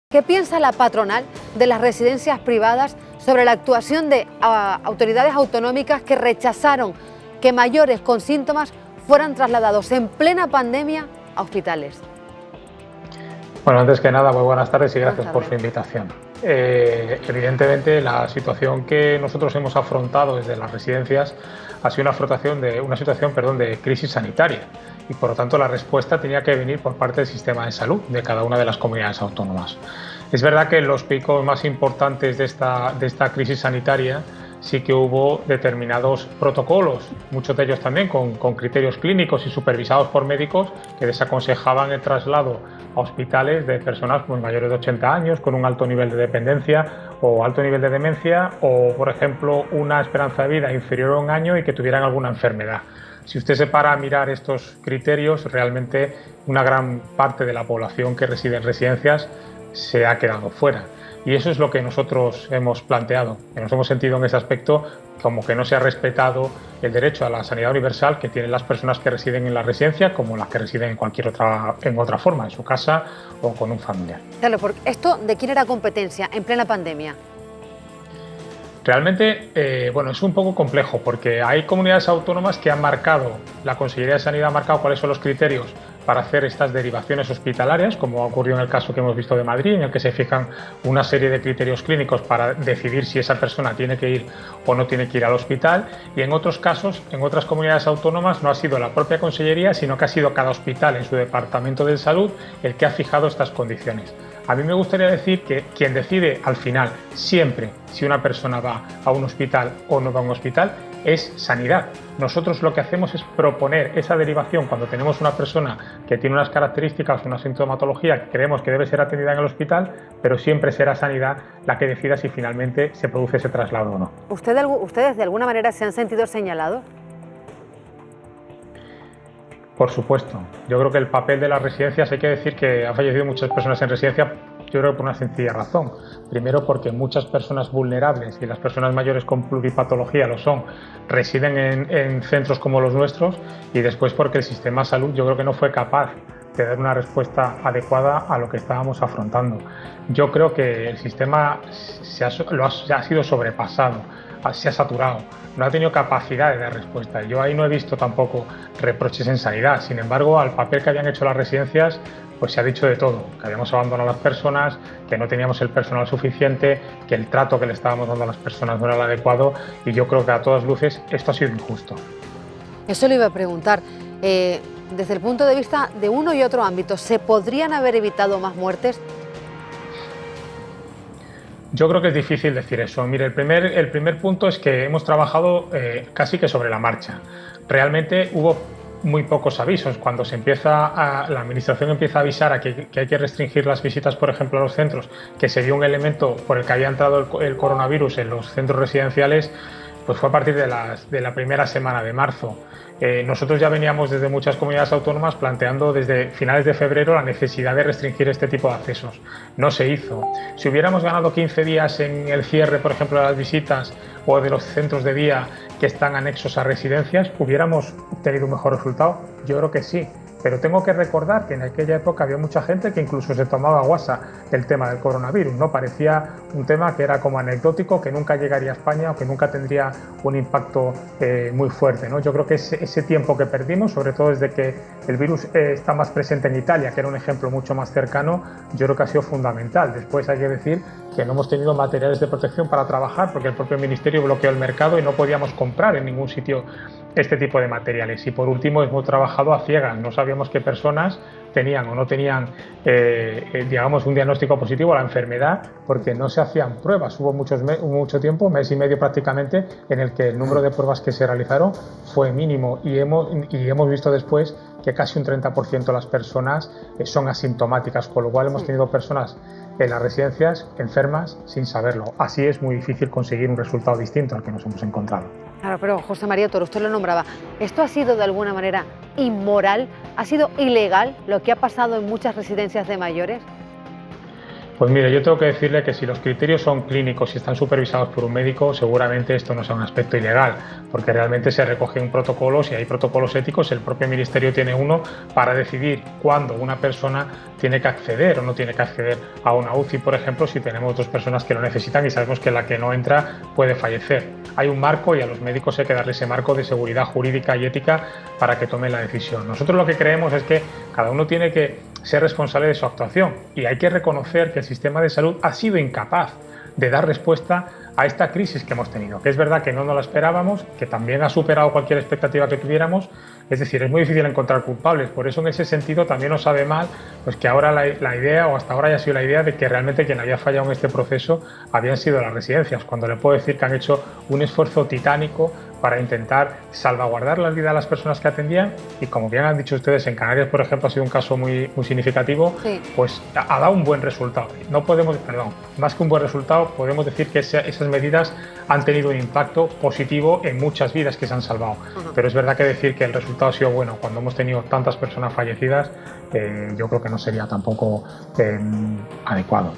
¿Qué piensa la patronal de las residencias privadas sobre la actuación de autoridades autonómicas que rechazaron que mayores con síntomas fueran trasladados en plena pandemia a hospitales? Bueno, antes que nada, muy buenas tardes y gracias por su invitación. Evidentemente, la situación que nosotros hemos afrontado desde las residencias ha sido una situación de crisis sanitaria y, por lo tanto, la respuesta tenía que venir por parte del sistema de salud de cada una de las comunidades autónomas. Es verdad que en los picos más importantes de esta crisis sanitaria sí que hubo determinados protocolos, muchos de ellos también con criterios clínicos y supervisados por médicos que desaconsejaban el traslado a hospitales de personas mayores de 80 años con un alto nivel de dependencia o alto nivel de demencia o, por ejemplo, una esperanza de vida inferior a un año y que tuvieran alguna enfermedad. Si usted se para a mirar estos criterios, realmente una gran parte de la población que reside en residencias se ha quedado fuera. Y eso es lo que nosotros hemos planteado, que nos hemos sentido en ese aspecto como que no se ha respetado el derecho a la sanidad universal que tienen las personas que residen en la residencia como las que residen en otra forma, en su casa o con un familiar. Claro, porque ¿esto de quién era competencia en plena pandemia? Realmente, es un poco complejo porque hay comunidades autónomas que han marcado, la Consellería de Sanidad ha marcado cuáles son los criterios para hacer estas derivaciones hospitalarias, como ha ocurrido en el caso que hemos visto de Madrid, en el que se fijan una serie de criterios clínicos para decidir si esa persona tiene que ir o no tiene que ir al hospital, y en otros casos, en otras comunidades autónomas, no ha sido la propia Consellería, sino que ha sido cada hospital en su departamento de salud el que ha fijado estas condiciones. A mí me gustaría decir que quien decide al final, siempre, si una persona va a un hospital o no va a un hospital, es sanidad. Nosotros lo que hacemos es proponer esa derivación cuando tenemos una persona que tiene unas características, una sintomatología que creemos que debe ser atendida en el hospital, pero siempre será sanidad la que decida si finalmente se produce ese traslado o no. ¿Ustedes de alguna manera se han sentido señalados? Por supuesto. Yo creo que el papel de las residencias, hay que decir que han fallecido muchas personas en residencia, yo creo por una sencilla razón. Primero porque muchas personas vulnerables y las personas mayores con pluripatología lo son, residen en centros como los nuestros, y después porque el sistema de salud yo creo que no fue capaz de dar una respuesta adecuada a lo que estábamos afrontando. Yo creo que el sistema ha sido sobrepasado, se ha saturado, no ha tenido capacidad de dar respuesta. Yo ahí no he visto tampoco reproches en sanidad. Sin embargo, al papel que habían hecho las residencias, pues se ha dicho de todo, que habíamos abandonado a las personas, que no teníamos el personal suficiente, que el trato que le estábamos dando a las personas no era el adecuado, y yo creo que a todas luces esto ha sido injusto. Eso le iba a preguntar. Desde el punto de vista de uno y otro ámbito, ¿se podrían haber evitado más muertes? Yo creo que es difícil decir eso. Mire, el primer punto es que hemos trabajado casi que sobre la marcha. Realmente hubo muy pocos avisos. Cuando la administración empieza a avisar a que hay que restringir las visitas, por ejemplo, a los centros, que se dio un elemento por el que había entrado el coronavirus en los centros residenciales, pues fue a partir de la primera semana de marzo. Nosotros ya veníamos desde muchas comunidades autónomas planteando desde finales de febrero la necesidad de restringir este tipo de accesos. No se hizo. Si hubiéramos ganado 15 días en el cierre, por ejemplo, de las visitas o de los centros de día que están anexos a residencias, ¿hubiéramos tenido un mejor resultado? Yo creo que sí. Pero tengo que recordar que en aquella época había mucha gente que incluso se tomaba guasa del tema del coronavirus, ¿no? Parecía un tema que era como anecdótico, que nunca llegaría a España o que nunca tendría un impacto muy fuerte, ¿no? Yo creo que ese tiempo que perdimos, sobre todo desde que el virus está más presente en Italia, que era un ejemplo mucho más cercano, yo creo que ha sido fundamental. Después hay que decir que no hemos tenido materiales de protección para trabajar porque el propio Ministerio bloqueó el mercado y no podíamos comprar en ningún sitio este tipo de materiales. Y por último, hemos trabajado a ciegas. No sabíamos qué personas tenían o no tenían un diagnóstico positivo a la enfermedad porque no se hacían pruebas. Hubo mucho tiempo, mes y medio prácticamente, en el que el número de pruebas que se realizaron fue mínimo, y hemos visto después que casi un 30% de las personas son asintomáticas, con lo cual hemos tenido personas en las residencias enfermas sin saberlo. Así es muy difícil conseguir un resultado distinto al que nos hemos encontrado. Claro, pero José María Toro, usted lo nombraba, ¿esto ha sido de alguna manera inmoral? ¿Ha sido ilegal lo que ha pasado en muchas residencias de mayores? Pues mire, yo tengo que decirle que si los criterios son clínicos y están supervisados por un médico, seguramente esto no sea un aspecto ilegal, porque realmente se recogen protocolos y hay protocolos éticos, el propio Ministerio tiene uno para decidir cuándo una persona tiene que acceder o no tiene que acceder a una UCI, por ejemplo, si tenemos dos personas que lo necesitan y sabemos que la que no entra puede fallecer. Hay un marco y a los médicos hay que darle ese marco de seguridad jurídica y ética para que tomen la decisión. Nosotros lo que creemos es que cada uno tiene que ser responsable de su actuación y hay que reconocer que el sistema de salud ha sido incapaz de dar respuesta a esta crisis que hemos tenido, que es verdad que no nos la esperábamos, que también ha superado cualquier expectativa que tuviéramos, es decir, es muy difícil encontrar culpables, por eso en ese sentido también nos sabe mal pues que ahora la idea, o hasta ahora haya sido la idea de que realmente quien había fallado en este proceso habían sido las residencias, cuando le puedo decir que han hecho un esfuerzo titánico para intentar salvaguardar la vida de las personas que atendían y, como bien han dicho ustedes, en Canarias, por ejemplo, ha sido un caso muy significativo, sí. Pues ha dado un buen resultado. No podemos, más que un buen resultado, podemos decir que esas medidas han tenido un impacto positivo en muchas vidas que se han salvado. Pero es verdad que decir que el resultado ha sido bueno cuando hemos tenido tantas personas fallecidas, yo creo que no sería tampoco adecuado.